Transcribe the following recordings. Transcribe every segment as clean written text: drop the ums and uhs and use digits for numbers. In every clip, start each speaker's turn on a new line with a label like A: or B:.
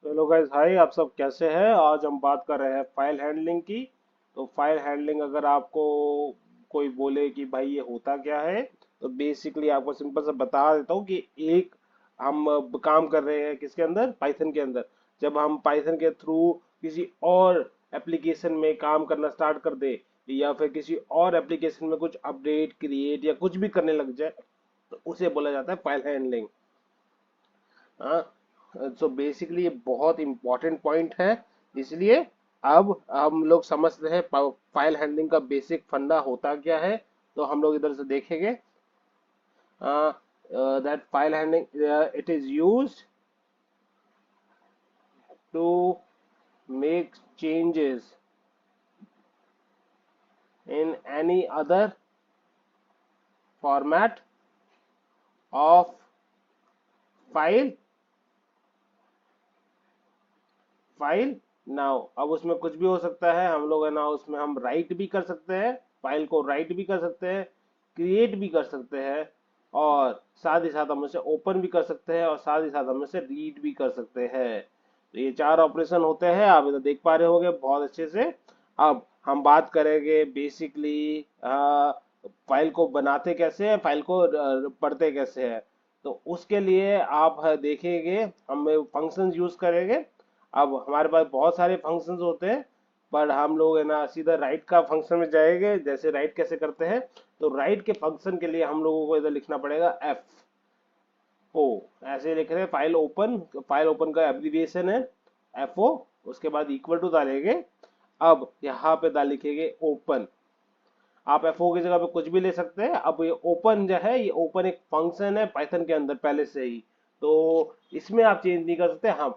A: Hello guys, हाय। आप सब कैसे हैं? आज हम बात कर रहे हैं फाइल हैंडलिंग की। तो फाइल हैंडलिंग अगर आपको कोई बोले कि भाई ये होता क्या है, तो बेसिकली आपको सिंपल से बता देता हूँ कि एक हम काम कर रहे हैं किसके अंदर, पाइथन के अंदर। जब हम पाइथन के थ्रू किसी और एप्लीकेशन में काम करना स्टार्ट कर दे, या फिर किसी और एप्लीकेशन में कुछ अपडेट क्रिएट या कुछ भी करने लग जाए, तो उसे बोला जाता है फाइल हैंडलिंग। हाँ, सो बेसिकली ये बहुत इंपॉर्टेंट पॉइंट है। इसलिए अब हम लोग समझते हैं फाइल हैंडलिंग का बेसिक फंडा होता क्या है। तो हम लोग इधर से देखेंगे that file handling it is used to make changes in any other format of file file now. अब उसमें कुछ भी हो सकता है, हम लोग है ना, उसमें हम राइट भी कर सकते हैं, फाइल को राइट भी कर सकते हैं, क्रिएट भी कर सकते हैं, और साथ ही साथ हम उसे ओपन भी कर सकते हैं, और साथ ही साथ हम उसे रीड भी कर सकते हैं। तो ये चार ऑपरेशन होते हैं, आप इधर देख पा रहे होंगे बहुत अच्छे से। अब हम बात करेंगे बेसिकली फाइल को बनाते कैसे हैं, फाइल को पढ़ते कैसे हैं। तो उसके लिए आप देखेंगे, हम फंक्शंस यूज करेंगे। अब हमारे पास बहुत सारे फंक्शंस होते हैं, पर हम लोग है ना सीधा राइट का फंक्शन में जाएंगे। जैसे राइट कैसे करते हैं, तो राइट के फंक्शन के लिए हम लोगों को इधर लिखना पड़ेगा एफ ओ। ऐसे लिख रहे हैं, फाइल ओपन का एब्रिविएशन है एफ ओ। उसके बाद इक्वल टू डालेंगे। अब यहाँ पे डाल लिखेंगे ओपन। आप एफ ओ की जगह पे कुछ भी ले सकते हैं। अब ये ओपन जो है, ये ओपन एक फंक्शन है पाइथन के अंदर पहले से ही, तो इसमें आप चेंज नहीं कर सकते। हाँ,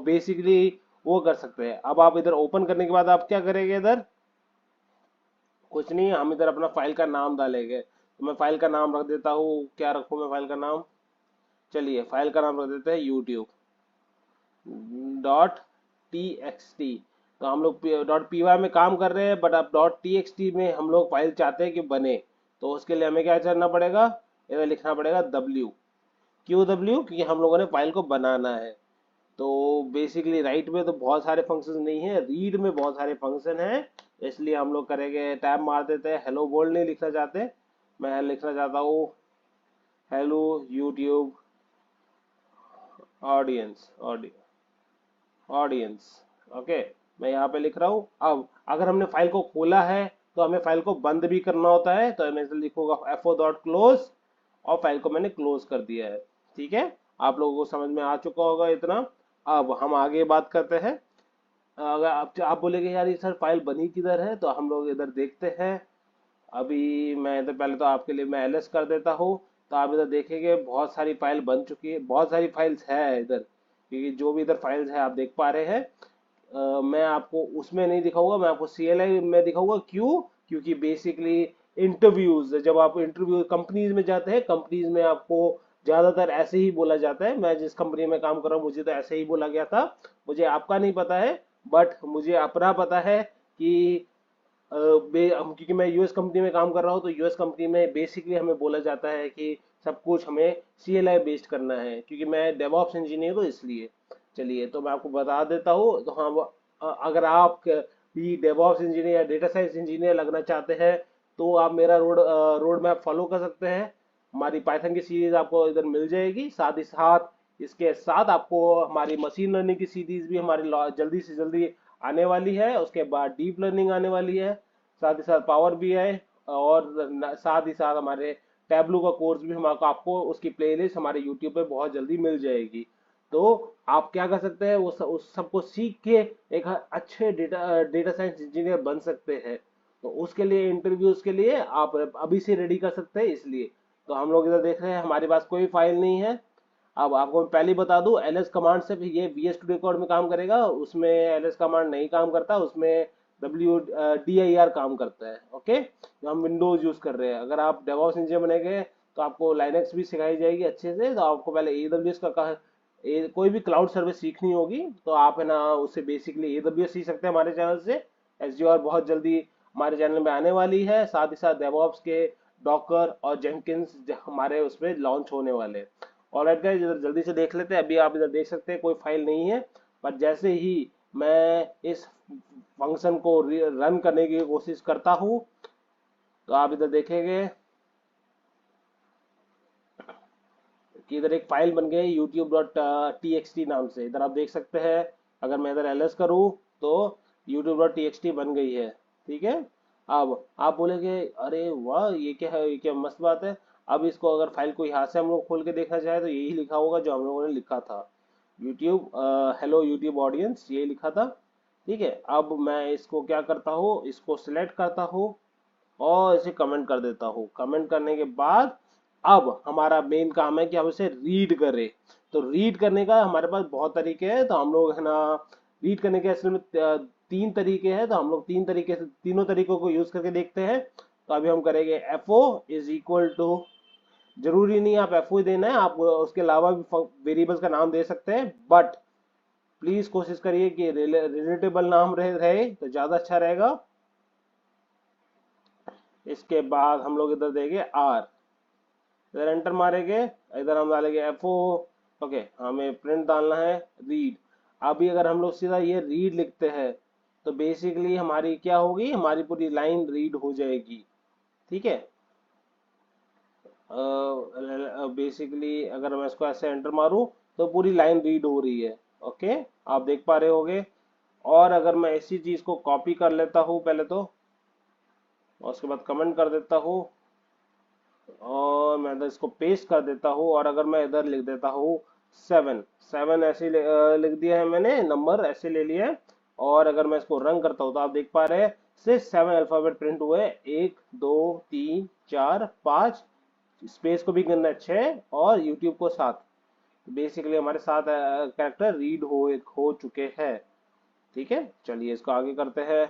A: बेसिकली वो कर सकते हैं। अब आप इधर ओपन करने के बाद आप क्या करेंगे, इधर कुछ नहीं, हम इधर अपना फाइल का नाम डालेंगे। तो मैं फाइल का नाम रख देता हूँ, क्या रखूँ मैं फाइल का नाम? चलिए फाइल का नाम रख देते हैं YouTube dot T x T. तो हम लोग डॉट पी वाई में काम कर रहे हैं, बट अब डॉट टी एक्स टी में हम लोग फाइल चाहते हैं कि बने। तो उसके लिए हमें क्या करना पड़ेगा, इधर लिखना पड़ेगा डब्ल्यू। क्यों डब्ल्यू? क्योंकि हम लोगों ने फाइल को बनाना है। तो बेसिकली राइट में तो बहुत सारे फंक्शन नहीं है, रीड में बहुत सारे फंक्शन हैं। इसलिए हम लोग करेंगे, टैब मार देते हैं। हेलो वर्ल्ड नहीं लिखना चाहते, मैं लिखना चाहता हूँ hello YouTube audience audience. Okay, मैं यहाँ पे लिख रहा हूँ। अब अगर हमने फाइल को खोला है, तो हमें फाइल को बंद भी करना होता है। तो मैं इसे लिखूंगा एफ ओ डॉट क्लोज, और फाइल को मैंने क्लोज कर दिया है। ठीक है, आप लोगों को समझ में आ चुका होगा इतना। अब हम आगे बात करते हैं। अगर आप बोलेंगे यार ये सर फाइल बनी किधर है, तो हम लोग इधर देखते हैं। अभी मैं इधर पहले तो आपके लिए मैं एलएस कर देता हूँ। तो आप इधर देखेंगे बहुत सारी फाइल बन चुकी है, बहुत सारी फाइल्स है इधर, क्योंकि जो भी इधर फाइल्स है आप देख पा रहे हैं। मैं आपको उसमें नहीं दिखाऊंगा, मैं आपको सीएलआई में दिखाऊंगा। क्यों? क्योंकि बेसिकली इंटरव्यूज, जब आप इंटरव्यू कंपनीज में जाते हैं, कंपनीज में आपको ज्यादातर ऐसे ही बोला जाता है। मैं जिस कंपनी में काम कर रहा हूँ, मुझे तो ऐसे ही बोला गया था। मुझे आपका नहीं पता है, बट मुझे अपना पता है कि क्योंकि मैं यूएस कंपनी में काम कर रहा हूँ, तो यूएस कंपनी में बेसिकली हमें बोला जाता है कि सब कुछ हमें सीएलआई बेस्ड करना है, क्योंकि मैं डेवऑप्स इंजीनियर हूँ इसलिए। चलिए तो मैं आपको बता देता हूँ। तो हाँ, अगर आप भी डेवऑप्स इंजीनियर या डेटा साइंस इंजीनियर लगना चाहते हैं, तो आप मेरा रोड मैप फॉलो कर सकते हैं। हमारी पाइथन की सीरीज आपको इधर मिल जाएगी। साथ ही साथ इसके साथ आपको हमारी मशीन लर्निंग की सीरीज भी हमारी जल्दी से जल्दी आने वाली है। उसके बाद डीप लर्निंग आने वाली है। साथ ही साथ पावर बीआई, और साथ ही साथ हमारे टैबलू का कोर्स भी हम आपको उसकी प्लेलिस्ट हमारे यूट्यूब पे बहुत जल्दी मिल जाएगी। तो आप क्या कर सकते हैं, उस सबको सीख के एक अच्छे डेटा साइंस इंजीनियर बन सकते हैं। तो उसके लिए इंटरव्यूज के लिए आप अभी से रेडी कर सकते हैं। इसलिए तो हम लोग इधर देख रहे हैं, हमारे पास कोई फाइल नहीं है। अब आपको मैं पहले ही बता दूं, एलएस कमांड से भी ये वीएस स्टूडियो कोड में काम करेगा, उसमें एलएस कमांड नहीं काम करता, उसमें डब्ल्यू डी आई आर काम करता है। ओके, जो हम विंडोज यूज कर रहे हैं। अगर आप डेवऑप्स इंजीनियर बनेंगे, तो आपको लाइनक्स भी सिखाई जाएगी अच्छे से। तो आपको पहले एडब्ल्यूएस कोई भी क्लाउड सर्विस सीखनी होगी, तो आप है ना उससे बेसिकली एडब्ल्यूएस सीख सकते हैं हमारे चैनल से। एसडीआर बहुत जल्दी हमारे चैनल में आने वाली है। साथ ही साथ डेवऑप्स के डॉकर और जेंकिंस हमारे उसमें लॉन्च होने वाले हैं। ऑलराइट गाइस, इधर जल्दी से देख लेते हैं। अभी आप इधर देख सकते हैं कोई फाइल नहीं है। पर जैसे ही मैं इस फंक्शन को रन करने की कोशिश करता हूँ तो आप इधर देखेंगे कि इधर एक फाइल बन गई youtube.txt नाम से। इधर आप देख सकते हैं, अगर मैं इधर ls करूँ तो youtube.txt बन गई है। ठीक है, अब आप बोलेंगे अरे वाह ये क्या है, ये क्या मस्त बात है। अब इसको अगर फाइल को यहाँ से हम लोग खोल के देखना चाहे तो यही लिखा होगा जो हम लोगों ने लिखा था, यूट्यूब हेलो यूट्यूब ऑडियंस, ये लिखा था। ठीक है, अब मैं इसको क्या करता हूँ, इसको सिलेक्ट करता हूँ और इसे कमेंट कर देता हूँ। कमेंट करने के बाद अब हमारा मेन काम है कि हम इसे रीड करें। तो रीड करने का हमारे पास बहुत तरीके हैं, तो हम लोग है ना, रीड करने के असल में तीन तरीके हैं, तो हम लोग तीन तरीके से तीनों तरीकों को यूज करके देखते हैं। तो अभी हम करेंगे एफओ इज इक्वल टू, जरूरी नहीं आप एफओ ही देना है, आप उसके अलावा भी वेरिएबल्स का नाम दे सकते हैं, बट प्लीज कोशिश करिए कि रिलेटेबल नाम रहे तो ज्यादा अच्छा रहेगा। इसके बाद हम लोग इधर देंगे आर, इधर एंटर मारेंगे, इधर हम डालेंगे एफओ। ओके, हमें प्रिंट डालना है रीड। अभी अगर हम लोग सीधा ये रीड लिखते हैं तो बेसिकली हमारी क्या होगी, हमारी पूरी लाइन रीड हो जाएगी। ठीक है, बेसिकली अगर मैं इसको ऐसे एंटर मारूं तो पूरी लाइन रीड हो रही है। ओके, आप देख पा रहे होगे। और अगर मैं इसी चीज को कॉपी कर लेता हूं पहले तो, और उसके बाद कमेंट कर देता हूं, और मैं इधर इसको पेस्ट कर देता हूँ, और अगर मैं इधर लिख देता हूँ 7, 7 ऐसे लिख दिया है मैंने, नंबर ऐसे ले लिया है। और अगर मैं इसको रन करता हूँ तो आप देख पा रहे हैं सिर्फ 7 अल्फाबेट प्रिंट हुए, 1 2 3 4 5, स्पेस को भी गिनना 6 और यूट्यूब को 7। बेसिकली हमारे 7 कैरेक्टर रीड हो चुके हैं। ठीक है, चलिए इसको आगे करते हैं।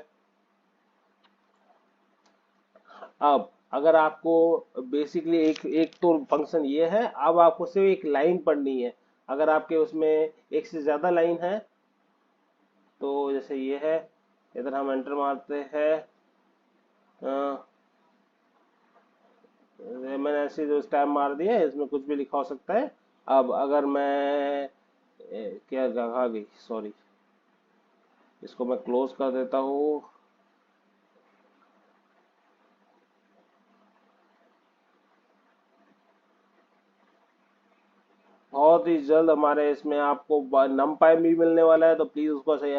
A: अब अगर आपको बेसिकली एक एक तो फंक्शन ये है, अब आपको सिर्फ एक लाइन पढ़नी है। अगर आपके उसमें एक से ज्यादा लाइन है तो जैसे ये है, इधर हम एंटर मारते हैं, मैंने ऐसे जो स्टैम्प मार दिया है, इसमें कुछ भी लिखा हो सकता है। अब अगर मैं क्या आ गई, सॉरी, इसको मैं क्लोज कर देता हूँ। बहुत ही जल्द हमारे इसमें आपको नमपाई भी मिलने वाला है, तो प्लीज उसको सही,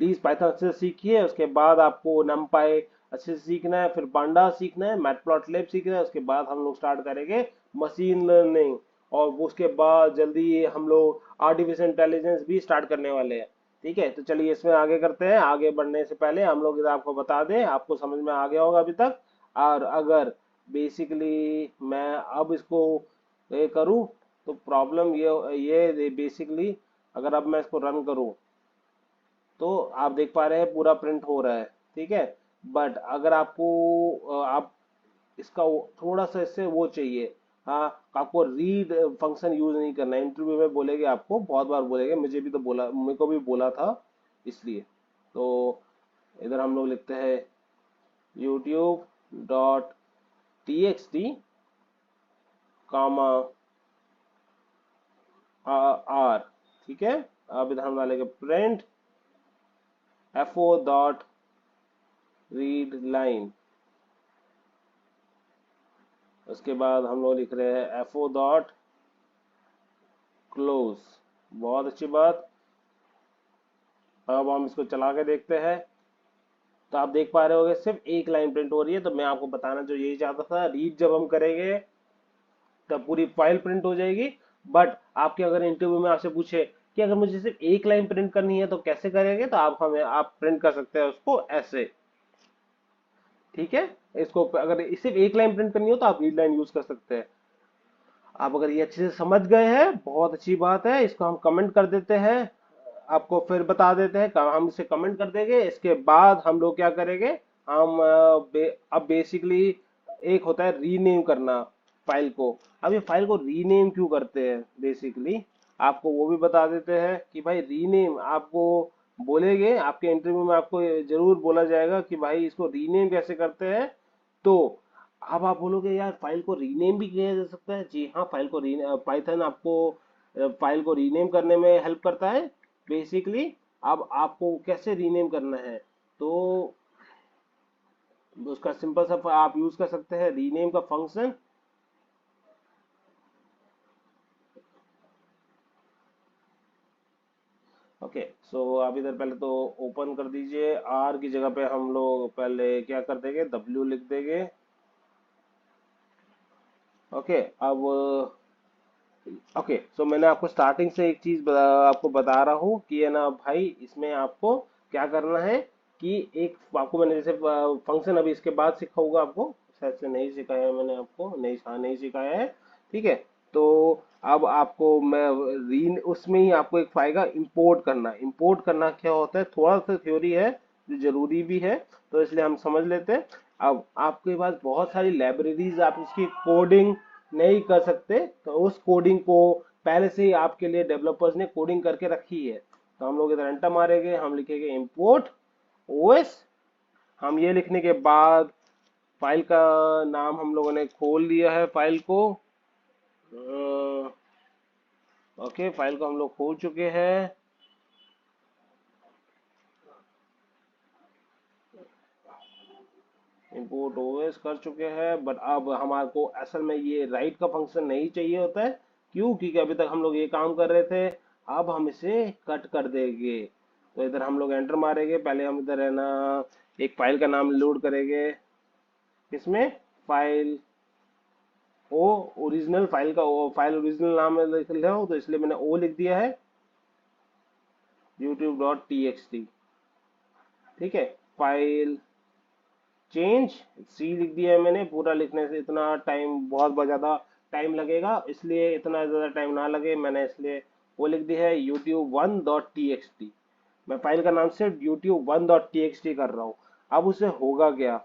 A: प्लीज पाइथन अच्छे से सीखिए। उसके बाद आपको नमपाई अच्छे से सीखना है, फिर पांडा सीखना है, मैटप्लॉटलिब सीखना है, उसके बाद हम लोग स्टार्ट करेंगे मशीन लर्निंग। और उसके बाद जल्दी हम लोग आर्टिफिशियल इंटेलिजेंस भी स्टार्ट करने वाले हैं। ठीक है, तो चलिए इसमें आगे करते हैं। आगे बढ़ने से पहले हम लोग इधर आपको बता दें, आपको समझ में आ गया होगा अभी तक। और अगर बेसिकली मैं अब इसको ये करूँ तो प्रॉब्लम ये बेसिकली, अगर अब मैं इसको रन करूं तो आप देख पा रहे हैं पूरा प्रिंट हो रहा है। ठीक है, बट अगर आपको आप इसका थोड़ा सा इससे वो चाहिए, हाँ, आपको रीड फंक्शन यूज नहीं करना है। इंटरव्यू में बोलेगे, आपको बहुत बार बोलेगे, मुझे भी तो बोला, मेरे को भी बोला था, इसलिए। तो इधर हम लोग लिखते हैं youtube.txt कामा आर। ठीक है, अब इधर हम डालेंगे print FO dot read line. उसके बाद हम लोग लिख रहे हैं एफओ डॉट क्लोज। बहुत अच्छी बात। अब हम इसको चला के देखते हैं तो आप देख पा रहे होगे सिर्फ एक लाइन प्रिंट हो रही है। तो मैं आपको बताना जो यही चाहता था, रीड जब हम करेंगे तब पूरी फाइल प्रिंट हो जाएगी। बट आपके अगर इंटरव्यू में आपसे पूछे कि अगर मुझे सिर्फ एक लाइन प्रिंट करनी है तो कैसे करेंगे, तो आप प्रिंट कर सकते हैं उसको ऐसे। ठीक है, इसको अगर सिर्फ एक लाइन प्रिंट करनी हो तो आप रीड लाइन यूज कर सकते हैं। आप अगर ये अच्छे से समझ गए हैं, बहुत अच्छी बात है। इसको हम कमेंट कर देते हैं, आपको फिर बता देते हैं, हम इसे कमेंट कर देंगे। इसके बाद हम लोग क्या करेंगे, हम अब बेसिकली एक होता है रीनेम करना फाइल को। अब ये फाइल को रीनेम क्यों करते हैं, बेसिकली आपको वो भी बता देते हैं कि भाई रीनेम आपको बोलेंगे, आपके इंटरव्यू में आपको जरूर बोला जाएगा कि भाई इसको रीनेम कैसे करते हैं। तो अब आप बोलोगे यार फाइल को रीनेम भी किया जा सकता है। जी हाँ, फाइल को पाइथन आपको फाइल को रीनेम करने में हेल्प करता है। बेसिकली अब आपको कैसे रीनेम करना है, तो उसका सिंपल सा आप यूज कर सकते हैं रीनेम का फंक्शन। ओके, सो आप इधर पहले तो ओपन कर दीजिए, आर की जगह पे हम लोग पहले क्या कर देंगे, डब्ल्यू लिख देंगे। ओके, अब ओके, सो मैंने आपको स्टार्टिंग से एक चीज आपको बता रहा हूँ कि है ना भाई, इसमें आपको क्या करना है कि एक आपको मैंने जैसे फंक्शन अभी इसके बाद सिखाऊंगा आपको, शायद से नहीं सिखाया है मैंने आपको, नहीं, हाँ नहीं सिखाया है, ठीक है। तो अब आपको मैं रीन उसमें ही आपको एक पाएगा इंपोर्ट करना। इंपोर्ट करना क्या होता है, थोड़ा सा थ्योरी है जो जरूरी भी है, तो इसलिए हम समझ लेते हैं। अब आपके पास बहुत सारी लाइब्रेरीज, आप इसकी कोडिंग नहीं कर सकते, तो उस कोडिंग को पहले से ही आपके लिए डेवलपर्स ने कोडिंग करके रखी है। तो हम लोग इधर एंटर मारेंगे, हम लिखेंगे इंपोर्ट ओएस। हम ये लिखने के बाद फाइल का नाम हम लोगों ने खोल लिया है, फाइल को ओके, फाइल को हम लोग खोल चुके हैं। इंपोर्ट ओएस कर चुके हैं, बट अब हमारे को असल में ये राइट का फंक्शन नहीं चाहिए होता है। क्यों? क्योंकि अभी तक हम लोग ये काम कर रहे थे, अब हम इसे कट कर देंगे। तो इधर हम लोग एंटर मारेंगे, पहले हम इधर है ना एक फाइल का नाम लोड करेंगे, इसमें फाइल ओ ओरिजिनल फाइल का ओ फाइल ओरिजिनल नाम है लिख रहा हूँ, तो इसलिए मैंने ओ लिख दिया है, youtube.txt, ठीक है। फाइल चेंज सी लिख दिया है मैंने, पूरा लिखने से इतना टाइम बहुत ज्यादा टाइम लगेगा, इसलिए इतना ज्यादा टाइम ना लगे मैंने इसलिए वो लिख दिया है youtube1.txt। मैं फाइल का नाम सिर्फ youtube1.txt कर रहा हूँ। अब उसे होगा क्या,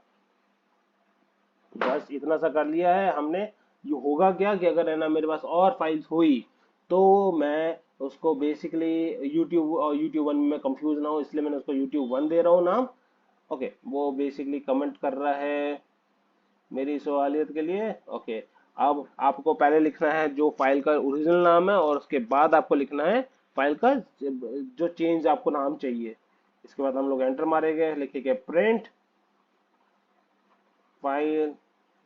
A: बस इतना सा कर लिया है हमने। ये होगा क्या कि अगर है ना मेरे पास और फाइल्स हुई, तो मैं उसको बेसिकली यूट्यूब और यूट्यूब वन में कंफ्यूज ना हो, इसलिए मैंने उसको यूट्यूब वन दे रहा हूँ नाम। ओके, वो बेसिकली कमेंट कर रहा है मेरी सवालियत के लिए। ओके, अब आपको पहले लिखना है जो फाइल का ओरिजिनल नाम है, और उसके बाद आपको लिखना है फाइल का जो चेंज आपको नाम चाहिए। इसके बाद हम लोग एंटर मारेंगे, लिखेंगे प्रिंट फाइल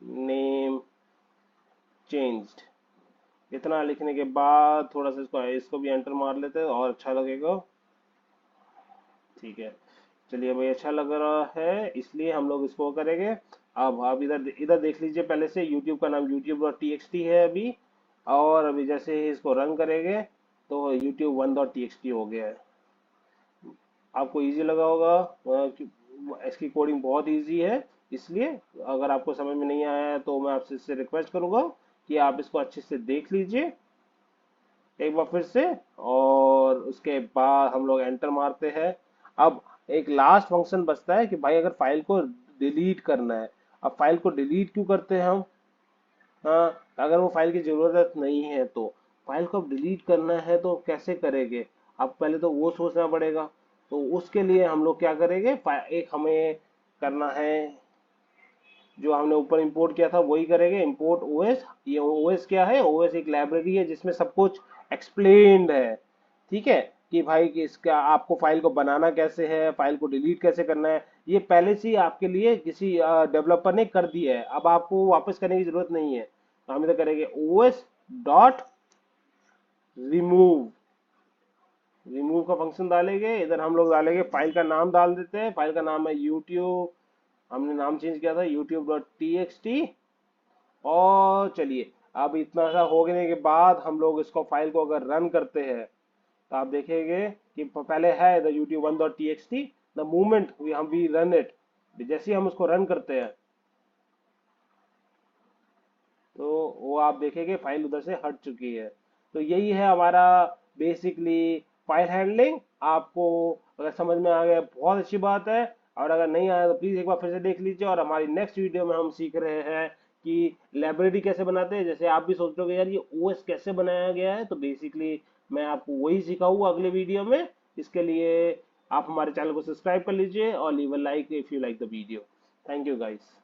A: नेम चेंज्ड। इतना लिखने के बाद थोड़ा सा इसको भी एंटर मार लेते हैं और अच्छा लगेगा, ठीक है। चलिए भाई, अच्छा लग रहा है, इसलिए हम लोग इसको करेंगे। अब आप इधर इधर देख लीजिए, पहले से YouTube का नाम youtube.txt है अभी, और अभी जैसे ही इसको रन करेंगे तो youtube1.txt हो गया है। आपको इजी लगा होगा, इसकी कोडिंग बहुत इजी है, इसलिए अगर आपको समझ में नहीं आया है तो मैं आपसे इससे रिक्वेस्ट करूंगा कि आप इसको अच्छे से देख लीजिए एक बार फिर से, और उसके बाद हम लोग एंटर मारते हैं। अब एक लास्ट फंक्शन बचता है कि भाई अगर फाइल को डिलीट करना है। अब फाइल को डिलीट क्यों करते हैं हम, हाँ, अगर वो फाइल की जरूरत नहीं है तो फाइल को अब डिलीट करना है तो कैसे करेंगे, अब पहले तो वो सोचना पड़ेगा। तो उसके लिए हम लोग क्या करेंगे, एक हमें करना है जो हमने ऊपर इंपोर्ट किया था वही करेंगे, इंपोर्ट ओएस। ये ओएस क्या है, ओएस एक लाइब्रेरी है जिसमें सब कुछ एक्सप्लेन्ड है, ठीक है। कि भाई कि इसका आपको फाइल को बनाना कैसे है, फाइल को डिलीट कैसे करना है, ये पहले से ही आपके लिए किसी डेवलपर ने कर दिया है, अब आपको वापस करने की जरूरत नहीं है। तो हम इधर करेंगे ओएस डॉट रिमूव, रिमूव का फंक्शन डालेंगे। इधर हम लोग डालेंगे, फाइल का नाम डाल देते हैं, फाइल का नाम है यूट्यूब, हमने नाम चेंज किया था youtube.txt। और चलिए, अब इतना सा हो गने के बाद हम लोग इसको फाइल को अगर रन करते हैं तो आप देखेंगे कि पहले है the youtube1.txt, the moment we run it, जैसे ही हम उसको रन करते हैं तो वो आप देखेंगे फाइल उधर से हट चुकी है। तो यही है हमारा बेसिकली फाइल हैंडलिंग। आपको अगर समझ में आ गया बहुत अच्छी बात है, और अगर नहीं आया तो प्लीज एक बार फिर से देख लीजिए। और हमारी नेक्स्ट वीडियो में हम सीख रहे हैं कि लाइब्रेरी कैसे बनाते हैं। जैसे आप भी सोच रहे हो यार ये ओएस कैसे बनाया गया है, तो बेसिकली मैं आपको वही सिखाऊंगा अगले वीडियो में। इसके लिए आप हमारे चैनल को सब्सक्राइब कर लीजिए और leave a like if you like the video. Thank you guys.